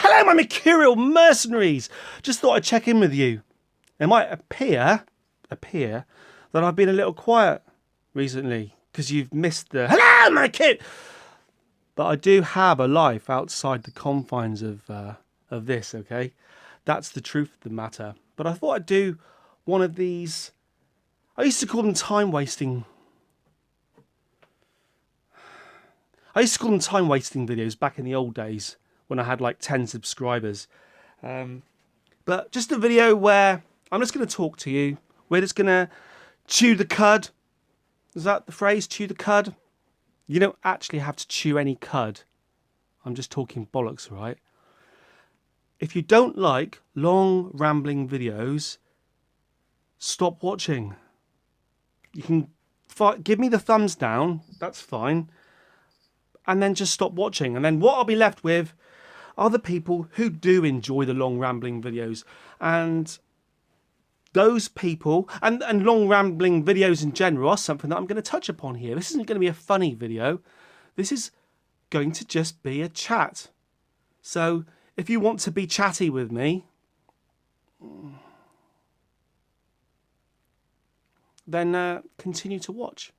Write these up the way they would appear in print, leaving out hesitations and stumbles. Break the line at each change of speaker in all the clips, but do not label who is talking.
Hello, my Mercurial mercenaries! Just thought I'd check in with you. It might appear that I've been a little quiet recently because you've missed the hello, my kid. But I do have a life outside the confines of this. Okay, that's the truth of the matter. But I thought I'd do one of these. I used to call them time wasting videos back in the old days when I had like 10 subscribers. But just a video where I'm just going to talk to you. We're just going to chew the cud. Is that the phrase? Chew the cud? You don't actually have to chew any cud. I'm just talking bollocks, right? If you don't like long, rambling videos, stop watching. You can give me the thumbs down. That's fine. And then just stop watching. And then what I'll be left with are the people who do enjoy the long rambling videos. And those people, and long rambling videos in general, are something that I'm going to touch upon here. This isn't going to be a funny video. This is going to just be a chat. So if you want to be chatty with me, then continue to watch.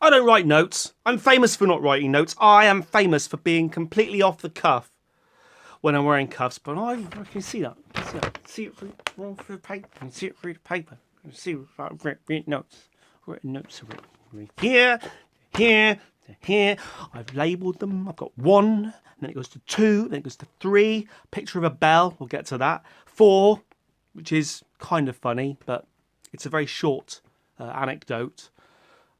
I don't write notes. I'm famous for not writing notes. I am famous for being completely off the cuff when I'm wearing cuffs. But I can see that. See it through the paper. I can see it through the paper. I can see it written notes. Written notes are written here, here, here. I've labelled them. I've got 1, then it goes to 2, then it goes to 3. Picture of a bell. We'll get to that. 4, which is kind of funny, but it's a very short anecdote.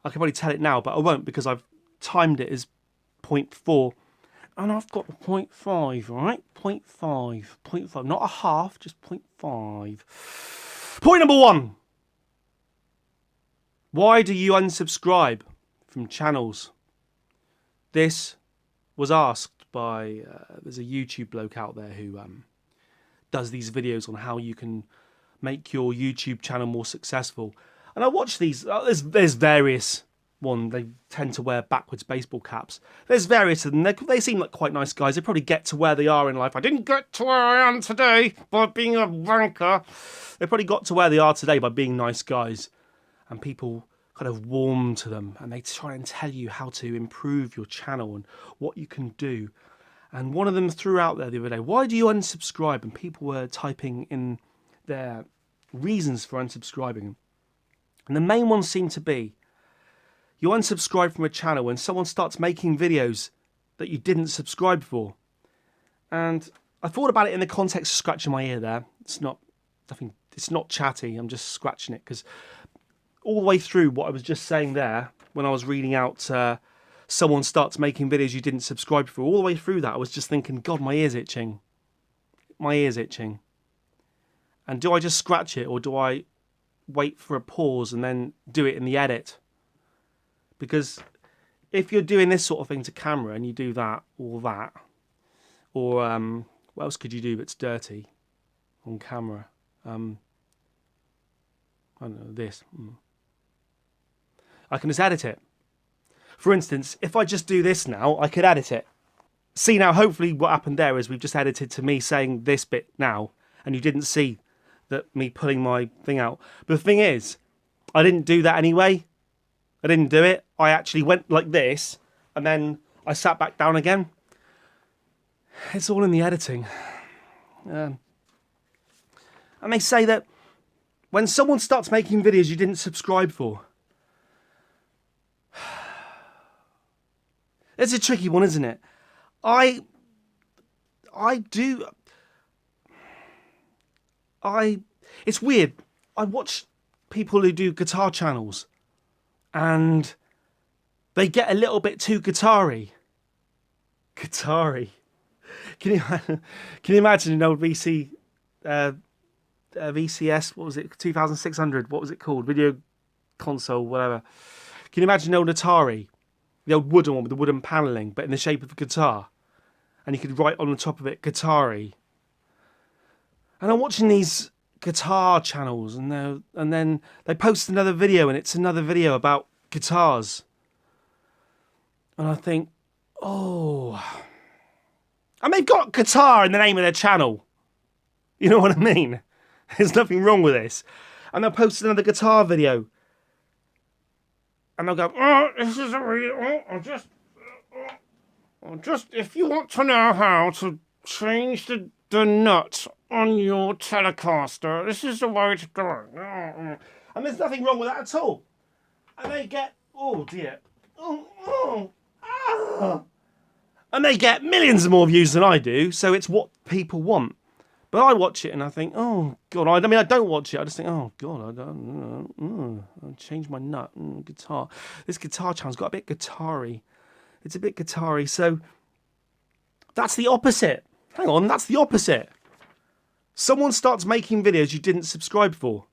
I can probably tell it now, but I won't because I've timed it as 0.4. And I've got 0.5, right? 0.5. Not a half, just 0.5. Point number 1. Why do you unsubscribe from channels? This was asked by, there's a YouTube bloke out there who does these videos on how you can make your YouTube channel more successful. And I watch these, there's various one. They tend to wear backwards baseball caps. There's various of them. They seem like quite nice guys. They probably get to where they are in life. I didn't get to where I am today by being a wanker. They probably got to where they are today by being nice guys. And people kind of warm to them. And they try and tell you how to improve your channel and what you can do. And one of them threw out there the other day, why do you unsubscribe? And people were typing in their reasons for unsubscribing. And the main one seemed to be, you unsubscribe from a channel when someone starts making videos that you didn't subscribe for. And I thought about it in the context of scratching my ear there. It's not chatty, I'm just scratching it. Because all the way through what I was just saying there, when I was reading out someone starts making videos you didn't subscribe for, all the way through that I was just thinking, God, my ear's itching. My ear's itching. And do I just scratch it, or do I wait for a pause and then do it in the edit? Because if you're doing this sort of thing to camera and you do that, or what else could you do that's dirty on camera? I don't know, this. I can just edit it. For instance, if I just do this now, I could edit it. See, now hopefully what happened there is we've just edited to me saying this bit now, and you didn't see that me pulling my thing out. But the thing is, I didn't do that anyway. I didn't do it. I actually went like this, and then I sat back down again. It's all in the editing. And they say that when someone starts making videos you didn't subscribe for, it's a tricky one, isn't it? It's weird. I watch people who do guitar channels and they get a little bit too guitar-y. Guitar-y. Can you imagine an old VCS, what was it, 2600, what was it called? Video console, whatever. Can you imagine an old Atari? The old wooden one with the wooden panelling, but in the shape of a guitar. And you could write on the top of it, guitar-y. And I'm watching these guitar channels, and then they post another video, and it's another video about guitars. And I think, oh, And they've got guitar in the name of their channel. You know what I mean? There's nothing wrong with this. And they'll post another guitar video. And they'll go, oh, this is a real, just, if you want to know how to change the nut on your Telecaster, this is the way to do it. And there's nothing wrong with that at all. And they get, oh dear. And they get millions of more views than I do, so it's what people want. But I watch it and I think, oh God, I mean, I don't watch it. I just think, oh God, I'll change my nut. Guitar. This guitar channel's got a bit guitar-y. It's a bit guitar-y. So that's the opposite. Hang on, that's the opposite. Someone starts making videos you didn't subscribe for.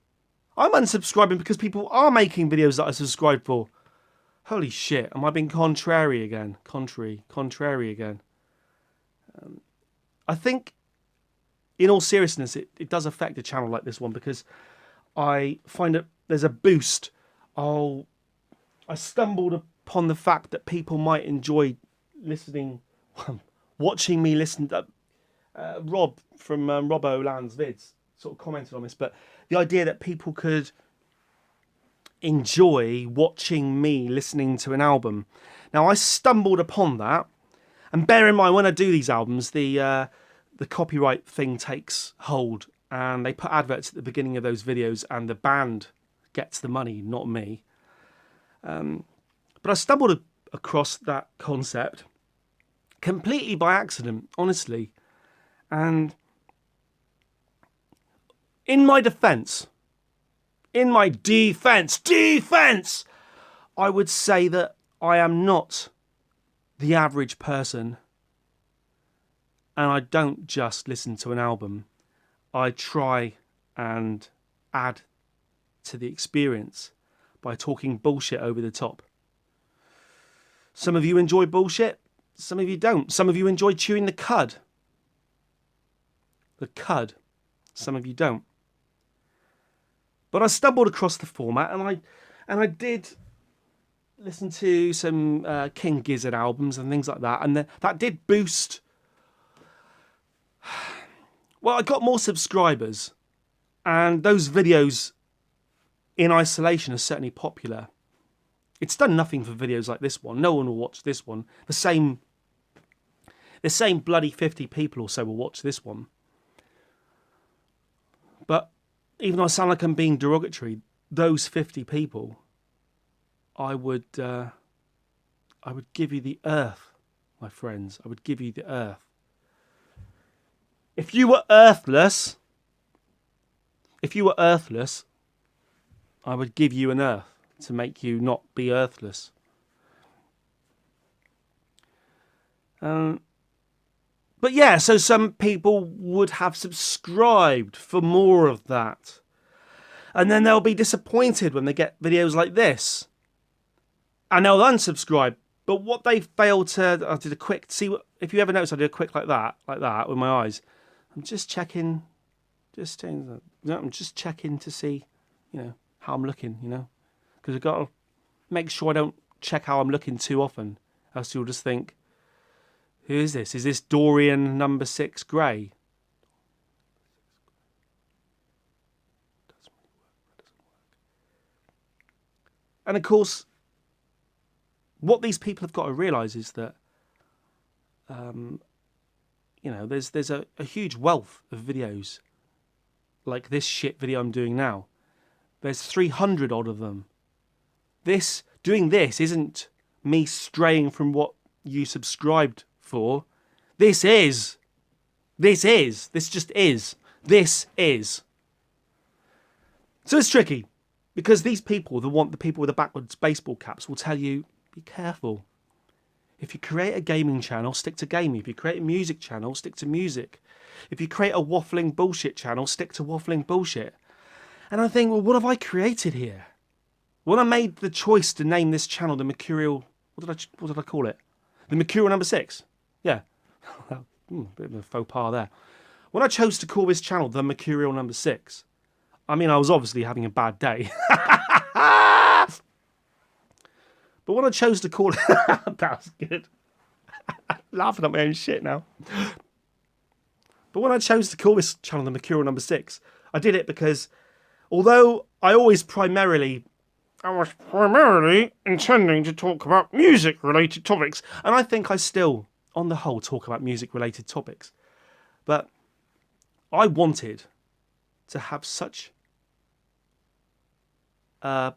I'm unsubscribing because people are making videos that I subscribed for. Holy shit, am I being contrary again? Contrary again. I think, in all seriousness, it does affect a channel like this one because I find that there's a boost. I stumbled upon the fact that people might enjoy listening, watching me listen. Rob from Robbo Land's vids sort of commented on this, but the idea that people could enjoy watching me listening to an album. Now, I stumbled upon that, and bear in mind when I do these albums, the copyright thing takes hold, and they put adverts at the beginning of those videos, and the band gets the money, not me. But I stumbled across that concept completely by accident, honestly. And in my defence, I would say that I am not the average person, and I don't just listen to an album. I try and add to the experience by talking bullshit over the top. Some of you enjoy bullshit, some of you don't. Some of you enjoy chewing the cud. Some of you don't. But I stumbled across the format, and I did listen to some King Gizzard albums and things like that, and that did boost. Well, I got more subscribers, and those videos in isolation are certainly popular. It's done nothing for videos like this one. No one will watch this one. The same bloody 50 people or so will watch this one. But even though I sound like I'm being derogatory, those 50 people, I would give you the earth, my friends. I would give you the earth. If you were earthless, I would give you an earth to make you not be earthless. But yeah, so some people would have subscribed for more of that. And then they'll be disappointed when they get videos like this. And they'll unsubscribe. But what they failed to... I did a quick... See, if you ever notice, I did a quick like that with my eyes. I'm just checking... I'm just checking to see, how I'm looking, Because I've got to make sure I don't check how I'm looking too often. Else you'll just think... Who is this? Is this Dorian number 6 Grey? And of course, what these people have got to realise is that, there's a huge wealth of videos like this shit video I'm doing now. There's 300 odd of them. Doing this isn't me straying from what you subscribed for. This is. So it's tricky, because these people, the people with the backwards baseball caps, will tell you, be careful. If you create a gaming channel, stick to gaming. If you create a music channel, stick to music. If you create a waffling bullshit channel, stick to waffling bullshit. And I think, well, what have I created here? When I made the choice to name this channel the Mercurial, what did I call it? The Mercurial number 6. Yeah. Bit of a faux pas there. When I chose to call this channel the Mercurial number 6, I mean, I was obviously having a bad day. But when I chose to call it... that was good. laughing at my own shit now. But when I chose to call this channel the Mercurial number 6, I did it because although I was primarily intending to talk about music-related topics, and I think I still, on the whole, talk about music-related topics, but I wanted to have such... I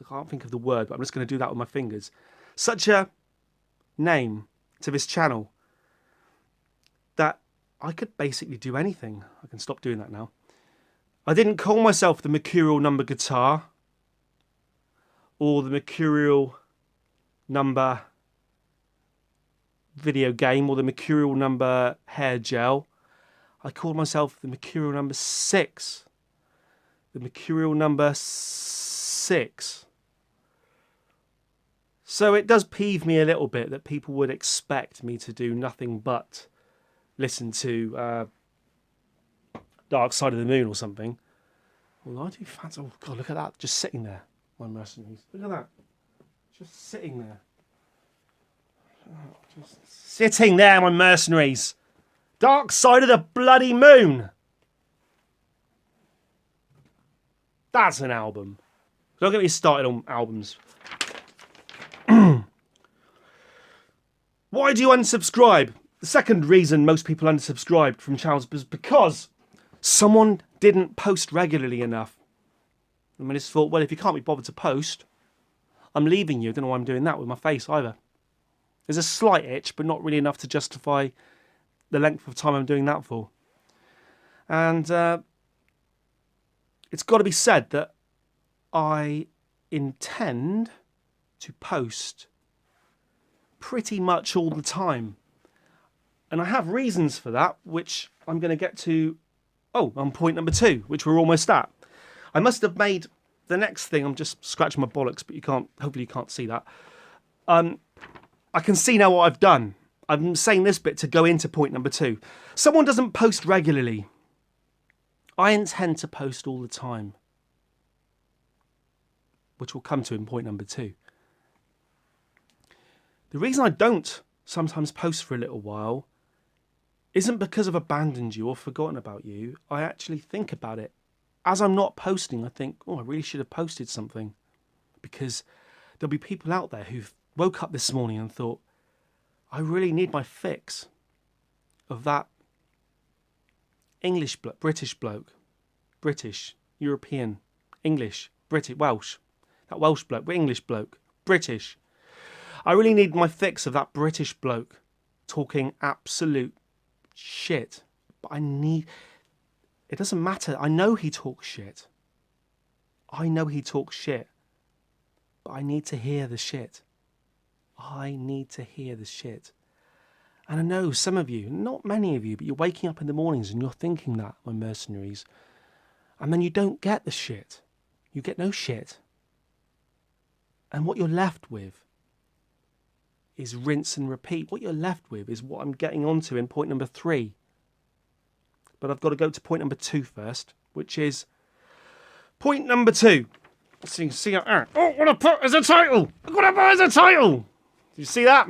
can't think of the word, but I'm just going to do that with my fingers. Such a name to this channel that I could basically do anything. I can stop doing that now. I didn't call myself the Mercurial number guitar or the Mercurial number video game or the Mercurial number hair gel. I called myself the Mercurial number 6. The Mercurial number 6. So it does peeve me a little bit that people would expect me to do nothing but listen to Dark Side of the Moon or something. Well, I do fancy... Oh, God, look at that. Just sitting there, my mercenaries. Look at that. Just sitting there. Oh, just sitting there, my mercenaries. Dark Side of the bloody Moon. That's an album. Don't get me started on albums. Why do you unsubscribe? The second reason most people unsubscribed from channels is because someone didn't post regularly enough. And I just thought, well, if you can't be bothered to post, I'm leaving you. I don't know why I'm doing that with my face either. There's a slight itch, but not really enough to justify the length of time I'm doing that for. And it's got to be said that I intend to post pretty much all the time. And I have reasons for that, which I'm going to get to, on point number 2, which we're almost at. I must have made the next thing, I'm just scratching my bollocks, but hopefully you can't see that. I can see now what I've done. I'm saying this bit to go into point number 2. Someone doesn't post regularly. I intend to post all the time, which we'll come to in point number 2. The reason I don't sometimes post for a little while isn't because I've abandoned you or forgotten about you. I actually think about it. As I'm not posting, I think, I really should have posted something. Because there'll be people out there who've woke up this morning and thought, I really need my fix of that English bloke, British bloke, British, European, English, British, Welsh, that Welsh bloke, English bloke, British. I really need my fix of that British bloke talking absolute shit. But it doesn't matter. I know he talks shit. I know he talks shit. But I need to hear the shit. I need to hear the shit. And I know some of you, not many of you, but you're waking up in the mornings and you're thinking that, my mercenaries. And then you don't get the shit. You get no shit. And what you're left with is rinse and repeat. What you're left with is what I'm getting onto in point number 3. But I've got to go to point number 2 first, which is point number 2. See, what I put as a title. What I put as a title. Did you see that?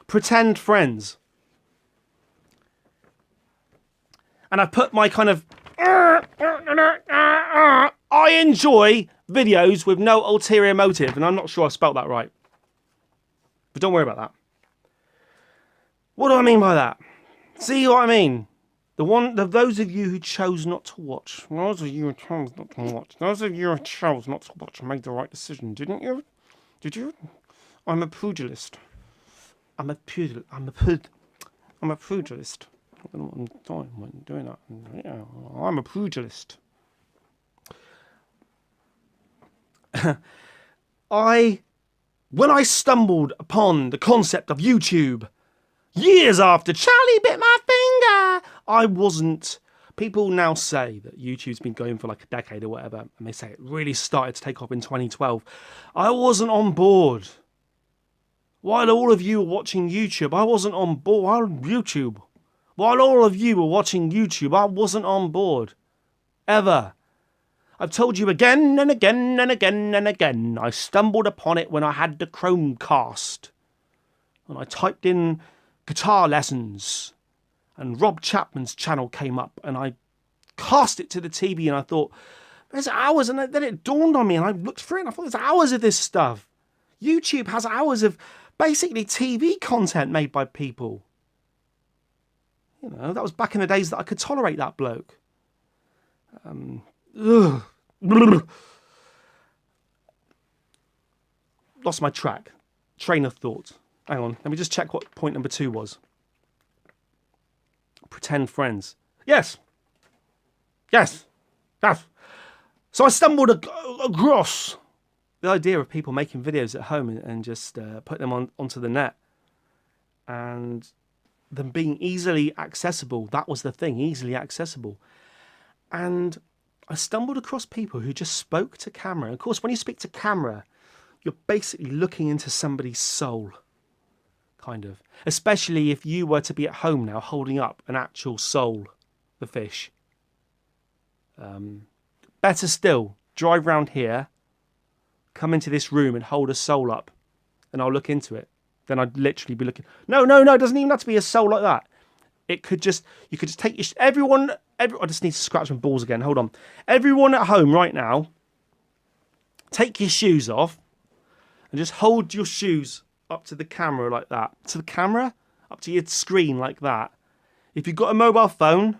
Pretend friends. And I've put my kind of... I enjoy videos with no ulterior motive, and I'm not sure I spelt that right. But don't worry about that. What do I mean by that? See what I mean? Those of you who chose not to watch. Those of you who chose not to watch. Those of you who chose not to watch made the right decision, didn't you? Did you? I'm a pugilist. I'm a pugilist. I don't know what I'm doing when doing that. Yeah, I'm a pugilist. When I stumbled upon the concept of YouTube, years after Charlie bit my finger, I wasn't... People now say that YouTube's been going for like a decade or whatever, and they say it really started to take off in 2012. I wasn't on board. While all of you were watching YouTube, I wasn't on board. While all of you were watching YouTube, I wasn't on board. Ever. I've told you again and again and again and again. I stumbled upon it when I had the Chromecast. and I typed in guitar lessons, and Rob Chapman's channel came up, and I cast it to the TV, and I thought, there's hours, and then it dawned on me, and I looked through it, and I thought, there's hours of this stuff. YouTube has hours of basically TV content made by people. You know, that was back in the days that I could tolerate that bloke. Lost my train of thought. Hang on, let me just check what point number 2 was. Pretend friends. Yes. So I stumbled across the idea of people making videos at home and just put them onto the net. And them being easily accessible. That was the thing, easily accessible. And I stumbled across people who just spoke to camera. Of course, when you speak to camera, you're basically looking into somebody's soul, kind of. Especially if you were to be at home now holding up an actual soul, the fish. Better still, drive round here, come into this room and hold a soul up, and I'll look into it. Then I'd literally be looking. No, it doesn't even have to be a soul like that. You could just take your, everyone, I just need to scratch my balls again, hold on. Everyone at home right now, take your shoes off, and just hold your shoes up to the camera like that. To the camera? Up to your screen like that. If you've got a mobile phone,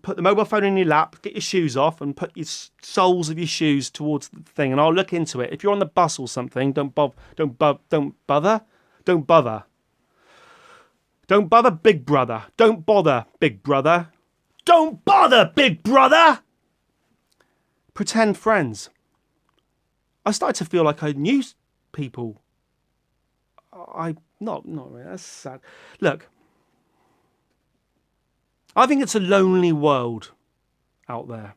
put the mobile phone in your lap, get your shoes off, and put your soles of your shoes towards the thing, and I'll look into it. If you're on the bus or something, don't bother. Don't bother, big brother. Don't bother, big brother. Don't bother, big brother. Pretend friends. I started to feel like I knew people. Not really. That's sad. Look. I think it's a lonely world out there.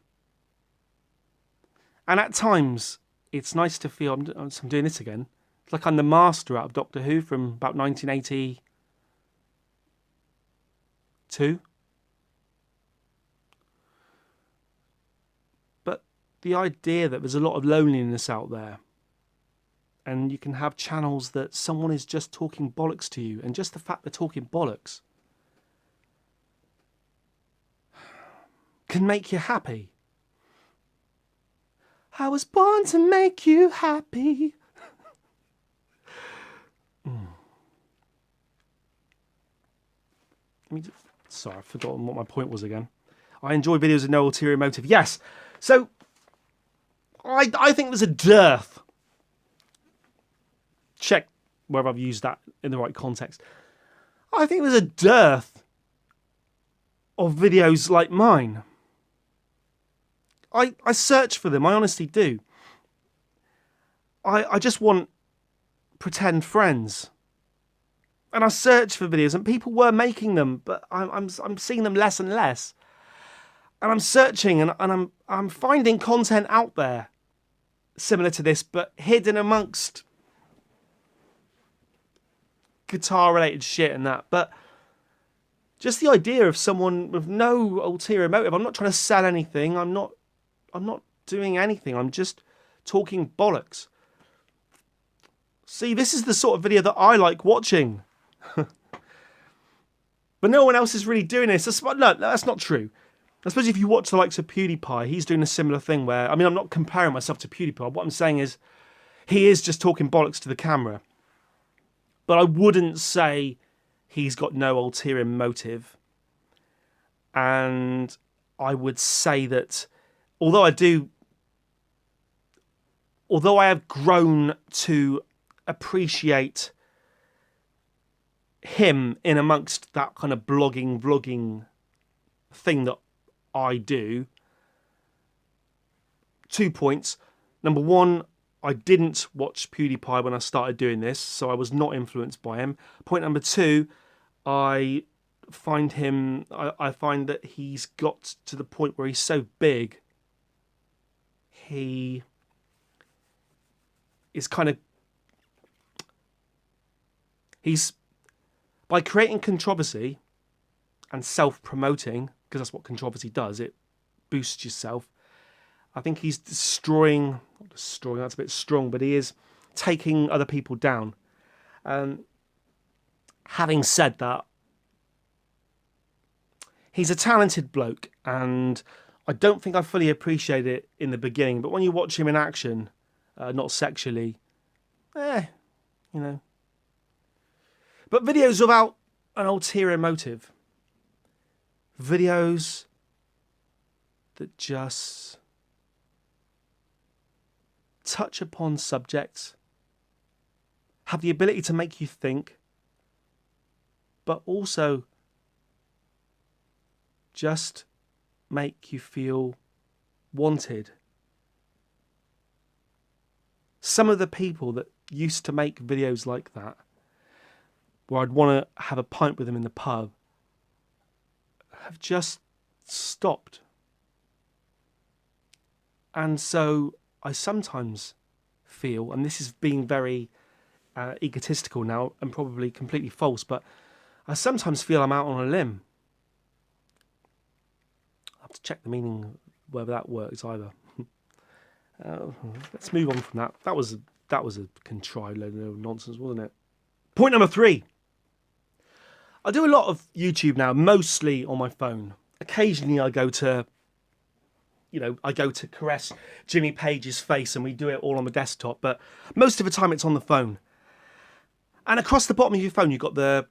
And at times, it's nice to feel, I'm doing this again, it's like I'm the master out of Doctor Who from about 1982. But the idea that there's a lot of loneliness out there, and you can have channels that someone is just talking bollocks to you, and just the fact they're talking bollocks can make you happy. I was born to make you happy. Sorry, I've forgotten what my point was again. I enjoy videos with no ulterior motive. Yes. So, I think there's a dearth. Check whether I've used that in the right context. I think there's a dearth of videos like mine. I search for them, I honestly do. I just want pretend friends. And I search for videos, and people were making them, but I'm seeing them less and less. And I'm searching, and I'm finding content out there similar to this, but hidden amongst guitar-related shit and that. But just the idea of someone with no ulterior motive. I'm not trying to sell anything. I'm not doing anything. I'm just talking bollocks. See, this is the sort of video that I like watching. But no one else is really doing this. No, that's not true. I suppose if you watch the likes of PewDiePie, he's doing a similar thing where, I mean, I'm not comparing myself to PewDiePie. What I'm saying is he is just talking bollocks to the camera. But I wouldn't say he's got no ulterior motive. And I would say that although I have grown to appreciate him in amongst that kind of vlogging thing that I do, 2 points. Number one, I didn't watch PewDiePie when I started doing this, so I was not influenced by him. Point number two, I find that he's got to the point where he's so big, he is kind of, by creating controversy and self-promoting, because that's what controversy does, it boosts yourself. I think he's not destroying, that's a bit strong, but he is taking other people down. having said that, he's a talented bloke, and I don't think I fully appreciated it in the beginning, but when you watch him in action, not sexually, you know. But videos without an ulterior motive. Videos that just touch upon subjects, have the ability to make you think, but also just make you feel wanted. Some of the people that used to make videos like that, where I'd want to have a pint with them in the pub, have just stopped. And so I sometimes feel, and this is being very egotistical now and probably completely false, but I sometimes feel I'm out on a limb. I have to check the meaning whether that works either. Let's move on from that. That was a contrived load of nonsense, wasn't it? Point number 3. I do a lot of YouTube now, mostly on my phone. Occasionally I go to caress Jimmy Page's face and we do it all on the desktop, but most of the time it's on the phone. And across the bottom of your phone, you've got the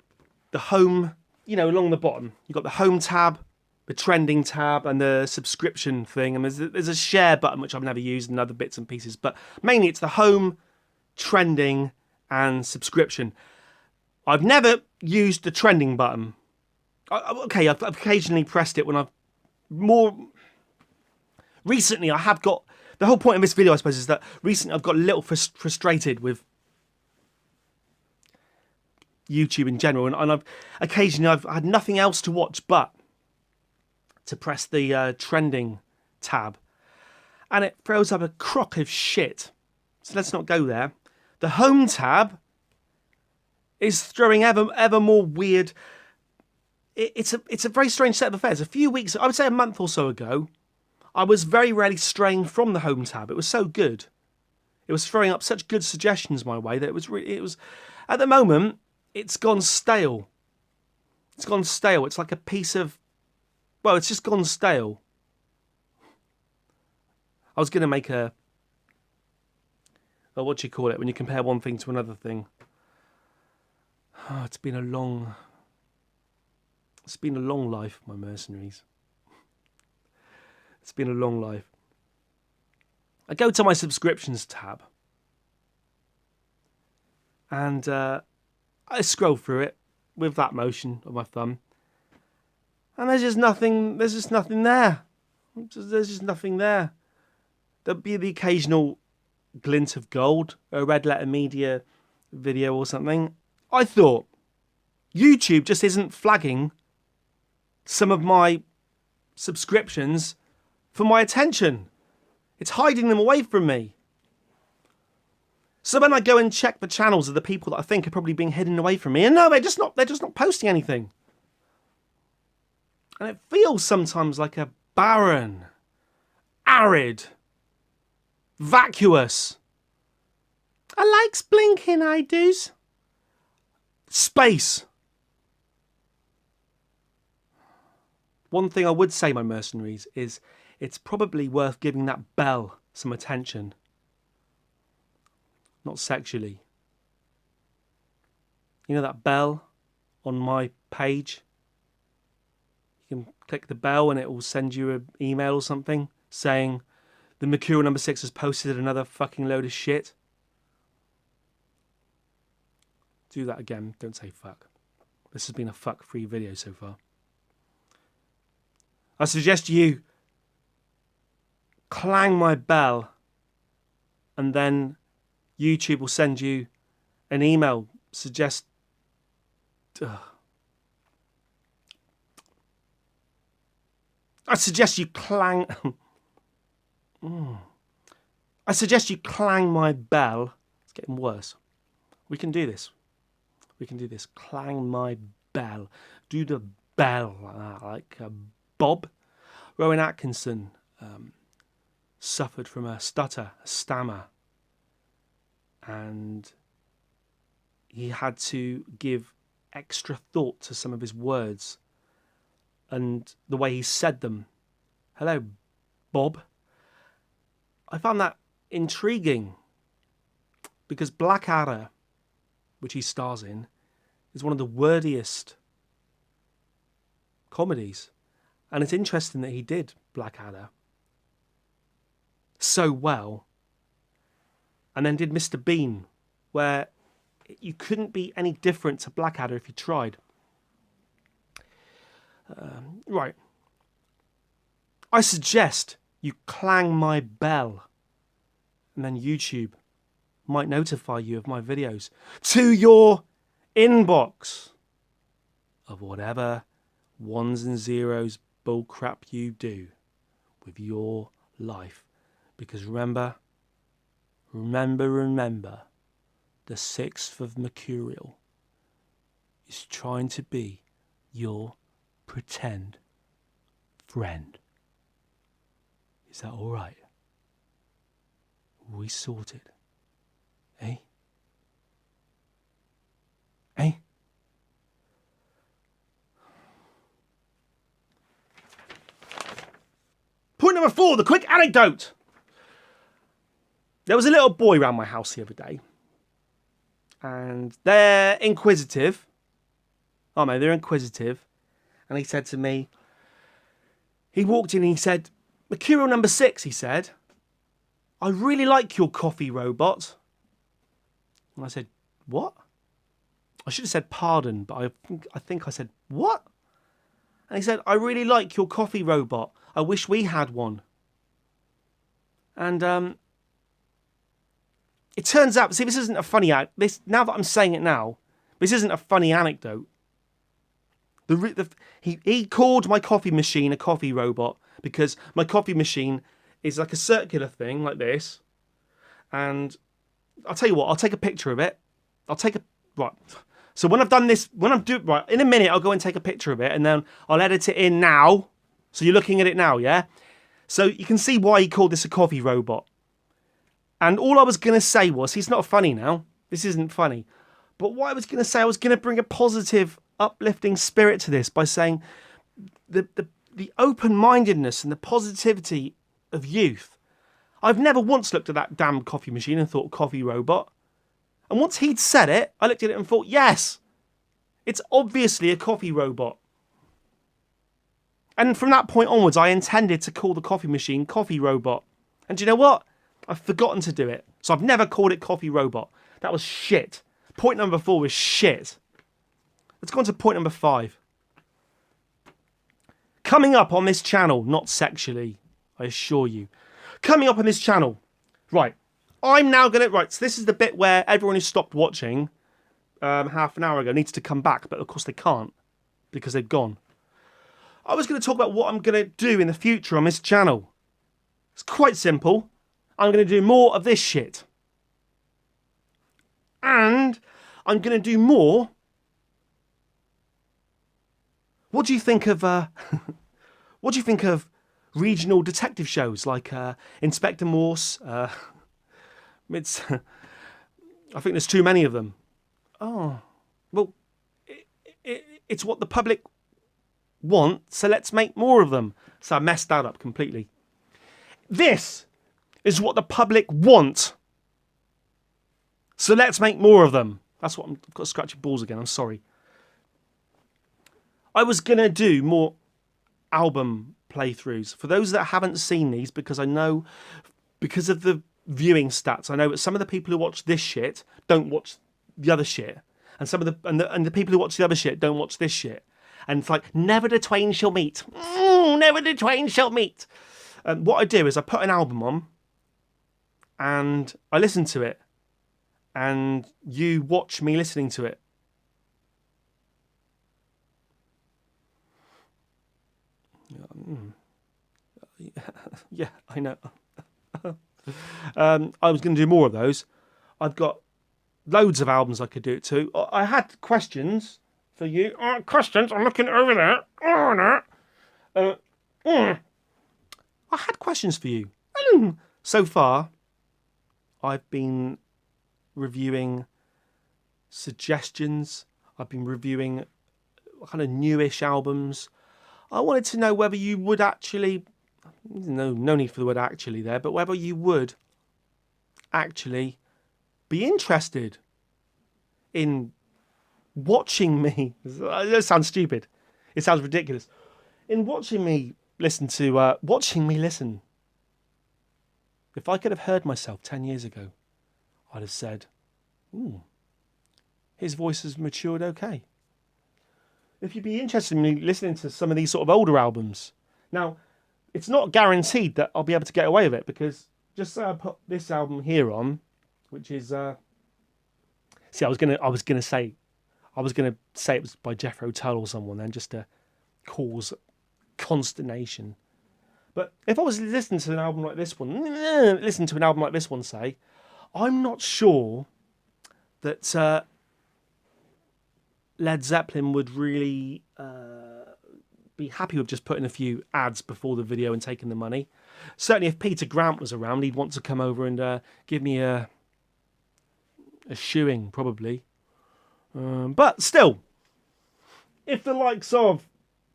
home, along the bottom, you've got the home tab, the trending tab, and the subscription thing. And there's a share button, which I've never used, and other bits and pieces. But mainly it's the home, trending, and subscription. I've never used the trending button. I've occasionally pressed it when I've recently I have got, the whole point of this video I suppose is that recently I've got a little frustrated with YouTube in general, and I've had nothing else to watch but to press the trending tab, and it throws up a crock of shit. So let's not go there. The home tab is throwing ever more weird. It's a very strange set of affairs. A few weeks, I would say a month or so ago, I was very rarely straying from the home tab. It was so good. It was throwing up such good suggestions my way that it was. At the moment, it's gone stale. It's gone stale. It's like a piece of. Well, it's just gone stale. I was going to make what do you call it when you compare one thing to another thing? Oh, it's been a long life, my mercenaries. It's been a long life. I go to my subscriptions tab and I scroll through it with that motion of my thumb, and there's just nothing there. There's just nothing there. There'll be the occasional glint of gold, a Red Letter Media video or something. I thought YouTube just isn't flagging some of my subscriptions for my attention. It's hiding them away from me. So when I go and check the channels of the people that I think are probably being hidden away from me, and no, they're just not posting anything. And it feels sometimes like a barren, arid, vacuous. I likes blinking, I does. Space. One thing I would say, my mercenaries, is it's probably worth giving that bell some attention. Not sexually. You know that bell on my page? You can click the bell and it will send you an email or something saying the Mercurial number 6 has posted another fucking load of shit. Do that again. Don't say fuck. This has been a fuck-free video so far. I suggest you clang my bell and then YouTube will send you an email. I suggest you clang. I suggest you clang my bell. It's getting worse. We can do this. Clang my bell. Do the bell like that, like Bob. Rowan Atkinson suffered from a stammer, and he had to give extra thought to some of his words and the way he said them. Hello, Bob. I found that intriguing because Blackadder, which he stars in, is one of the wordiest comedies. And it's interesting that he did Blackadder so well and then did Mr. Bean, where you couldn't be any different to Blackadder if you tried. Right. I suggest you clang my bell, and then YouTube might notify you of my videos to your inbox of whatever ones and zeros bullcrap you do with your life. Because remember, the 6th of Mercurial is trying to be your pretend friend. Is that all right? We sorted. Eh? Eh? Point number 4, the quick anecdote. There was a little boy around my house the other day. And they're inquisitive. Oh no, they're inquisitive. And he said to me, he walked in and he said, Mercurial number 6, he said, I really like your coffee robot. And I said, what? I should have said pardon, but I think I said, what? And he said, I really like your coffee robot. I wish we had one. And it turns out, see, this isn't a funny now that I'm saying it now, this isn't a funny anecdote. He called my coffee machine a coffee robot because my coffee machine is like a circular thing like this. And I'll tell you what, I'll take a picture of it. Right. So when I've done this, right, in a minute, I'll go and take a picture of it and then I'll edit it in now. So you're looking at it now, yeah? So you can see why he called this a coffee robot. And all I was going to say was, he's not funny now. This isn't funny. But what I was going to say, I was going to bring a positive, uplifting spirit to this by saying the open-mindedness and the positivity of youth. I've never once looked at that damn coffee machine and thought coffee robot. And once he'd said it, I looked at it and thought, yes, it's obviously a coffee robot. And from that point onwards, I intended to call the coffee machine coffee robot. And do you know what? I've forgotten to do it. So I've never called it coffee robot. That was shit. Point number 4 was shit. Let's go on to point number 5. Coming up on this channel, not sexually, I assure you. Coming up on this channel. Right. I'm now going to... Right, so this is the bit where everyone who stopped watching half an hour ago needs to come back. But of course they can't because they've gone. I was going to talk about what I'm going to do in the future on this channel. It's quite simple. I'm going to do more of this shit. And I'm going to do more... What do you think of... what do you think of regional detective shows like Inspector Morse? It's... I think there's too many of them. Oh, well, it's what the public want, so let's make more of them. So I messed that up completely. This is what the public want, so let's make more of them. That's what I've got to scratch your balls again. I'm sorry. I was going to do more album playthroughs. For those that haven't seen these, because I know, because of the viewing stats, I know that some of the people who watch this shit don't watch the other shit. And some of the people who watch the other shit don't watch this shit. And it's like, never the twain shall meet. Never the twain shall meet. What I do is I put an album on and I listen to it. And you watch me listening to it. Yeah, I know. I was going to do more of those. I've got loads of albums I could do it to. I had questions for you. Questions? I'm looking over there. I had questions for you. So far, I've been reviewing suggestions I've been reviewing kind of newish albums. I wanted to know whether you would actually, no need for the word actually there, but whether you would actually be interested in watching me. That sounds stupid. It sounds ridiculous. In watching me listen. If I could have heard myself 10 years ago, I'd have said, his voice has matured okay. If you'd be interested in me listening to some of these sort of older albums. Now, it's not guaranteed that I'll be able to get away with it, because just say I put this album here on, which is I was gonna say it was by Jethro Tull or someone then, just to cause consternation. But if I was listening to an album like this one, say, I'm not sure that Led Zeppelin would really be happy with just putting a few ads before the video and taking the money. Certainly if Peter Grant was around, he'd want to come over and give me a shoeing, probably. But still, if the likes of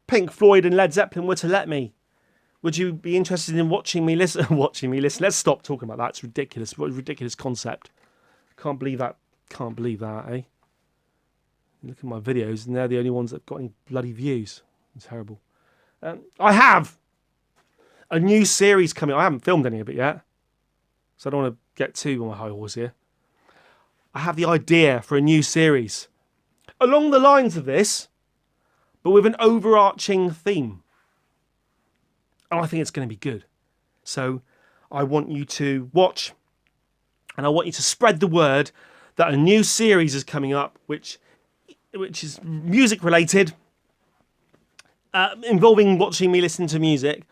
Pink Floyd and Led Zeppelin were to let me, would you be interested in watching me listen? Let's stop talking about that. It's ridiculous. What a ridiculous concept. Can't believe that, eh? Look at my videos, and they're the only ones that have got any bloody views. It's terrible. I have a new series coming. I haven't filmed any of it yet, so I don't want to get too on my high horse here. I have the idea for a new series along the lines of this, but with an overarching theme. And I think it's going to be good. So I want you to watch, and I want you to spread the word that a new series is coming up, which is music related, involving watching me listen to music,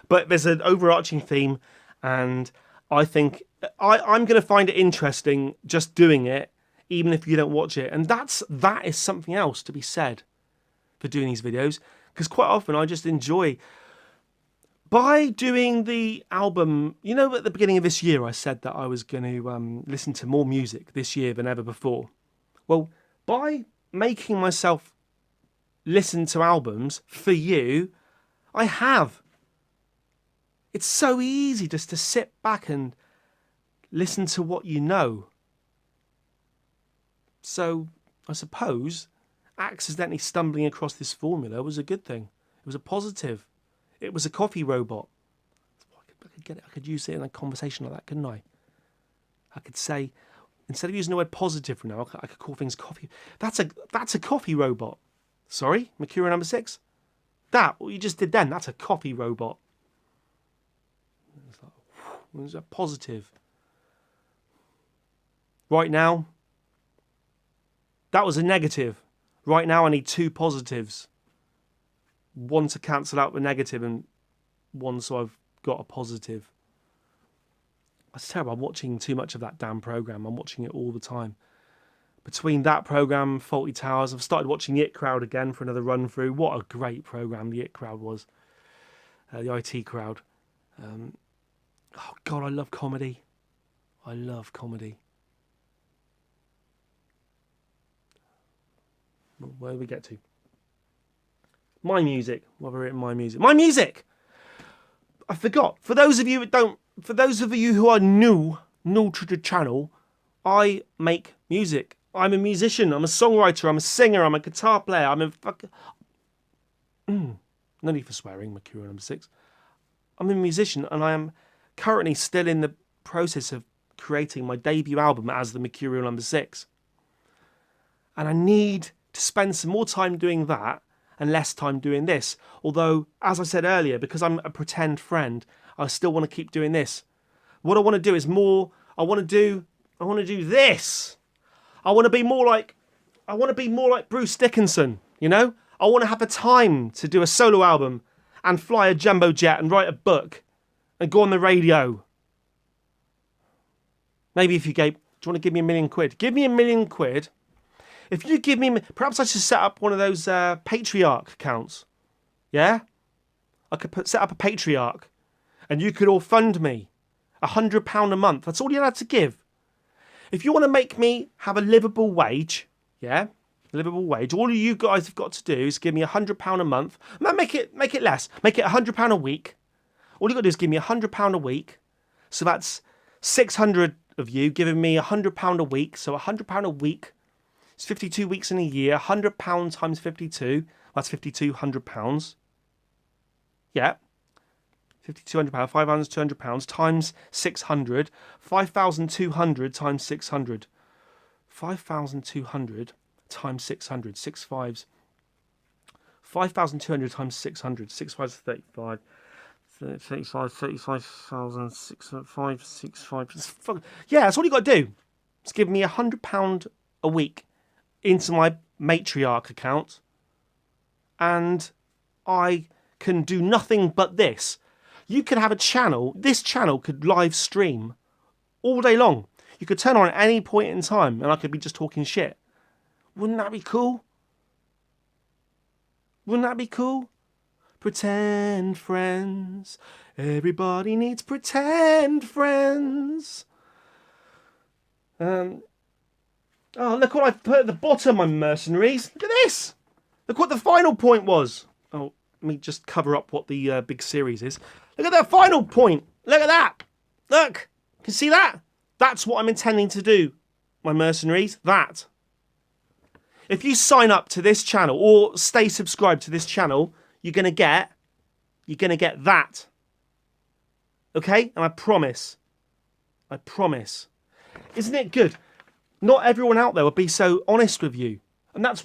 but there's an overarching theme, and I think I'm going to find it interesting just doing it, even if you don't watch it. And that is something else to be said for doing these videos, because quite often I just enjoy. By doing the album, at the beginning of this year, I said that I was going to listen to more music this year than ever before. Well, by making myself listen to albums for you, I have. It's so easy just to sit back and listen to what you know. So I suppose accidentally stumbling across this formula was a good thing. It was a positive. It was a coffee robot. I could get it. I could use it in a conversation like that, couldn't I? I could say, instead of using the word positive for now, I could call things coffee. That's a coffee robot. Sorry, Mercurial number 6. What you just did then, that's a coffee robot. It was a positive. Right now, that was a negative. Right now, I need 2 positives. One to cancel out the negative, and one so I've got a positive. That's terrible. I'm watching too much of that damn program. I'm watching it all the time. Between that program, Faulty Towers, I've started watching The It Crowd again for another run through. What a great program The It Crowd was. The IT Crowd. Oh God, I love comedy. I love comedy. Where do we get to? My music. What have I written? My music. My music! I forgot. For those of you who are new to the channel, I make music. I'm a musician. I'm a songwriter. I'm a singer. I'm a guitar player. I'm a no need for swearing, Mercurial number 6. I'm a musician, and I am currently still in the process of creating my debut album as the Mercurial number 6. And I need to spend some more time doing that and less time doing this. Although, as I said earlier, because I'm a pretend friend, I still want to keep doing this. What I want to do is more. I want to do this. I want to be more like Bruce Dickinson. I want to have the time to do a solo album and fly a jumbo jet and write a book and go on the radio. Maybe if you do you want to give me £1 million? Give me £1 million. If you give me, perhaps I should set up one of those Patriarch accounts. Yeah? I could set up a Patriarch, and you could all fund me £100 a month. That's all you had to give. If you want to make me have a livable wage, yeah, livable wage. All you guys have got to do is give me £100 a month. Make it less. Make it £100 a week. All you got to do is give me £100 a week. So that's 600 of you giving me £100 a week. So £100 a week. It's 52 weeks in a year. £100 times 52. That's £5,200. Yeah. £5,200. £5,200 times 600. 5,200 times 600. 5,200 times 600. 6 fives. 5,200 times 600. 6 fives 35. 35,000, 6, 5, 6, 5. Yeah, that's all you got to do. Just give me £100 a week into my matriarch account, and I can do nothing but this. You could have a channel. This channel could live stream all day long. You could turn on at any point in time, and I could be just talking shit. Wouldn't that be cool? Wouldn't that be cool? Pretend friends. Everybody needs pretend friends. Oh, look what I've put at the bottom, my mercenaries. Look at this. Look what the final point was. Oh, let me just cover up what the big series is. Look at that final point. Look at that. Look. Can you see that? That's what I'm intending to do, my mercenaries. That. If you sign up to this channel or stay subscribed to this channel, you're gonna get that. Okay? And I promise. Isn't it good? Not everyone out there will be so honest with you. And that's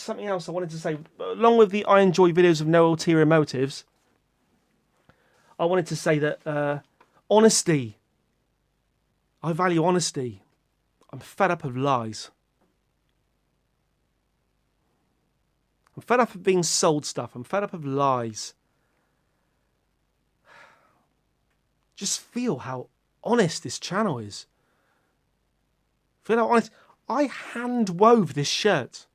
something else I wanted to say. Along with the I enjoy videos of no ulterior motives, I wanted to say that honesty. I value honesty. I'm fed up of lies. I'm fed up of being sold stuff. I'm fed up of lies. Just feel how honest this channel is. Feel how honest. I hand wove this shirt.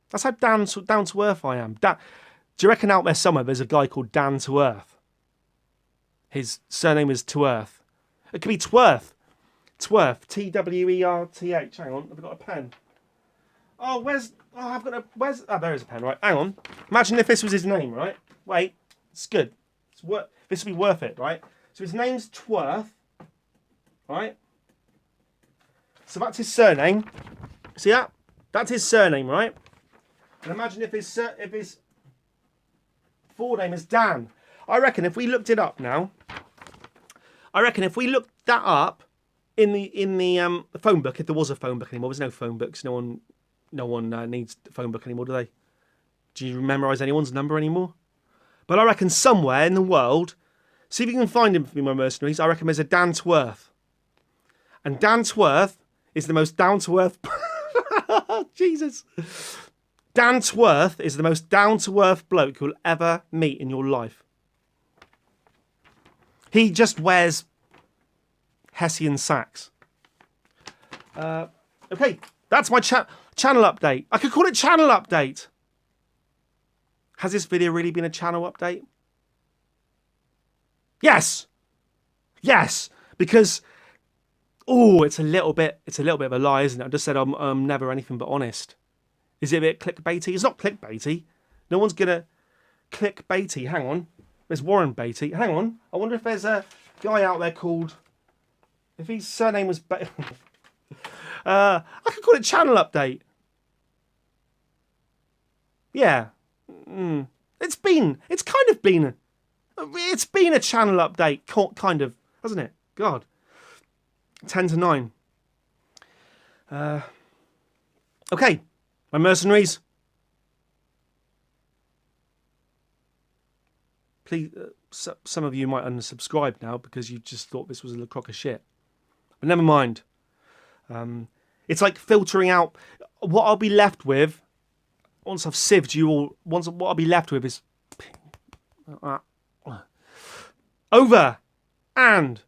That's how down to earth I am. Do you reckon out there somewhere there's a guy called Dan to Earth? His surname is To Earth. It could be Twerth. Twerth. Twerth. Hang on, I've got a pen. Oh, there is a pen, right? Hang on. Imagine if this was his name, right? Wait, it's good. This would be worth it, right? So his name's Twerth, right? So that's his surname. See that? That's his surname, right? And imagine if his full name is Dan. I reckon if we looked it up now, if we looked that up in the phone book, if there was a phone book anymore, there's no phone books. No one needs a phone book anymore, do they? Do you memorise anyone's number anymore? But I reckon somewhere in the world, see if you can find him for me, my mercenaries. I reckon there's a Dan Twerth. And Dan Twerth is the most down-to-earth... Jesus. Dan Twerth is the most down-to-earth bloke you'll ever meet in your life. He just wears Hessian sacks. Okay, that's my channel update. I could call it channel update. Has this video really been a channel update? Yes. Yes, because it's a little bit of a lie, isn't it? I just said I'm never anything but honest. Is it a bit clickbaity? It's not clickbaity. No one's gonna clickbaity. Hang on. There's Warren Beatty. Hang on. I wonder if there's a guy out there called... If his surname was... I could call it channel update. Yeah. It's kind of been a channel update, kind of, hasn't it? God. 10 to 9. Okay, my mercenaries. Please, some of you might unsubscribe now because you just thought this was a crock of shit. But never mind. It's like filtering out. What I'll be left with, once I've sieved you all, what I'll be left with is over and